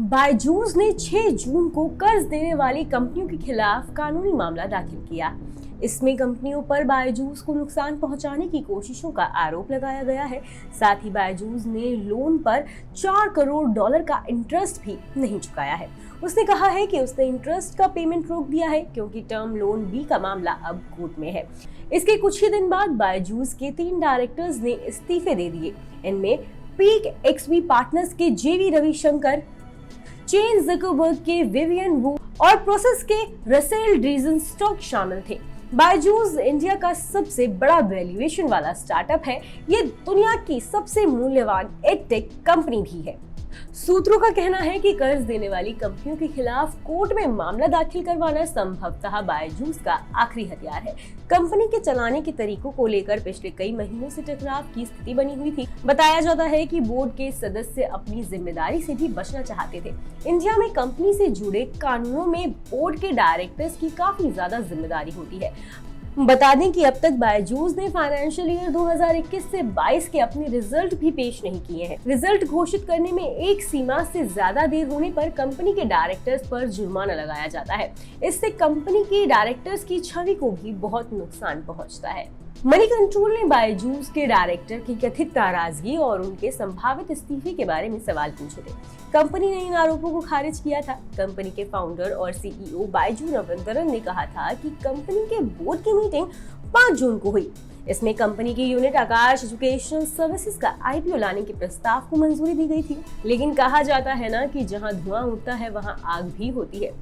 बायजूस ने 6 जून को कर्ज देने वाली कंपनियों के खिलाफ कानूनी मामला दाखिल किया। इसमें कंपनियों पर बायजूस को नुकसान पहुंचाने की कोशिशों का आरोप लगाया गया है। साथ ही बायजूस ने लोन पर $4 करोड़ का इंटरेस्ट भी नहीं चुकाया है। उसने कहा है कि उसने इंटरेस्ट का पेमेंट रोक दिया है क्योंकि टर्म लोन बी का मामला अब कोर्ट में है। इसके कुछ ही दिन बाद बायजूस के 3 डायरेक्टर्स ने इस्तीफे दे दिए। इनमें पीक एक्सवी पार्टनर्स के जेवी रविशंकर, चेन ज़करबर्ग के विवियन वू और प्रोसेस के रसेल ड्रीजनस्टॉक शामिल थे। बायजूस इंडिया का सबसे बड़ा वैल्यूएशन वाला स्टार्टअप है। ये दुनिया की सबसे मूल्यवान एडटेक कंपनी भी है। सूत्रों का कहना है कि कर्ज देने वाली कंपनियों के खिलाफ कोर्ट में मामला दाखिल करवाना संभवतः बायजूस का आखिरी हथियार है। कंपनी के चलाने के तरीकों को लेकर पिछले कई महीनों से टकराव की स्थिति बनी हुई थी। बताया जाता है कि बोर्ड के सदस्य अपनी जिम्मेदारी से भी बचना चाहते थे। इंडिया में कंपनी से जुड़े कानूनों में बोर्ड के डायरेक्टर्स की काफी ज्यादा जिम्मेदारी होती है। बता दें कि अब तक बायजूस ने फाइनेंशियल ईयर 2021 से 22 के अपने रिजल्ट भी पेश नहीं किए हैं। रिजल्ट घोषित करने में एक सीमा से ज्यादा देर होने पर कंपनी के डायरेक्टर्स पर जुर्माना लगाया जाता है। इससे कंपनी के डायरेक्टर्स की छवि को भी बहुत नुकसान पहुंचता है। मनी कंट्रोल ने बायजूस के डायरेक्टर की कथित नाराजगी और उनके संभावित इस्तीफे के बारे में सवाल पूछे थे। कंपनी ने इन आरोपों को खारिज किया था। कंपनी के फाउंडर और सीईओ बायजू रविंदरन ने कहा था कि कंपनी के बोर्ड की मीटिंग 5 जून को हुई। इसमें कंपनी की यूनिट आकाश एजुकेशनल सर्विसेज का आईपीओ लाने के प्रस्ताव को मंजूरी दी गई थी। लेकिन कहा जाता है ना कि जहां धुआं उठता है वहां आग भी होती है।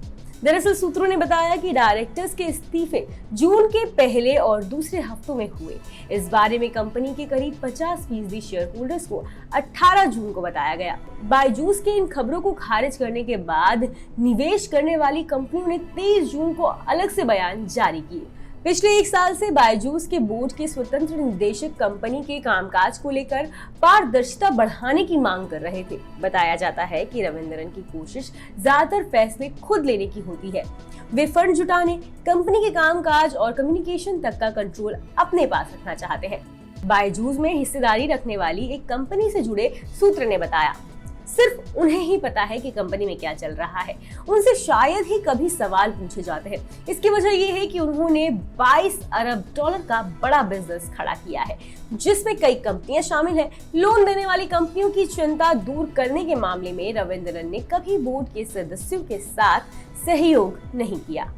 दरअसल सूत्रों ने बताया कि डायरेक्टर्स के इस्तीफे जून के पहले और दूसरे हफ्तों में हुए। इस बारे में कंपनी के करीब 50% शेयर होल्डर्स को 18 जून को बताया गया। बायजूस के इन खबरों को खारिज करने के बाद निवेश करने वाली कंपनियों ने 23 जून को अलग से बयान जारी किए। पिछले 1 साल से बायजूस के बोर्ड के स्वतंत्र निदेशक कंपनी के कामकाज को लेकर पारदर्शिता बढ़ाने की मांग कर रहे थे। बताया जाता है कि रविंदरन की कोशिश ज्यादातर फैसले खुद लेने की होती है। वे फंड जुटाने, कंपनी के कामकाज और कम्युनिकेशन तक का कंट्रोल अपने पास रखना चाहते हैं। बायजूस में हिस्सेदारी रखने वाली एक कंपनी से जुड़े सूत्र ने बताया, सिर्फ उन्हें ही पता है कि कंपनी में क्या चल रहा है। उनसे शायद ही कभी सवाल पूछे जाते हैं। इसकी वजह यह है कि उन्होंने $22 अरब का बड़ा बिजनेस खड़ा किया है, जिसमें कई कंपनियां शामिल हैं। लोन देने वाली कंपनियों की चिंता दूर करने के मामले में रविंदरन ने कभी बोर्ड के सदस्यों के साथ सहयोग नहीं किया।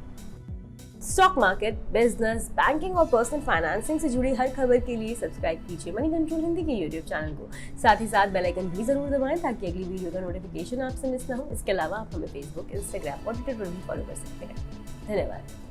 स्टॉक मार्केट, बिजनेस, बैंकिंग और पर्सनल फाइनेंसिंग से जुड़ी हर खबर के लिए सब्सक्राइब कीजिए मनी कंट्रोल हिंदी के यूट्यूब चैनल को। साथ ही साथ बेल आइकन भी जरूर दबाएं ताकि अगली वीडियो का नोटिफिकेशन आपसे मिस ना हो। इसके अलावा आप हमें फेसबुक, इंस्टाग्राम और ट्विटर पर भी फॉलो कर सकते हैं। धन्यवाद।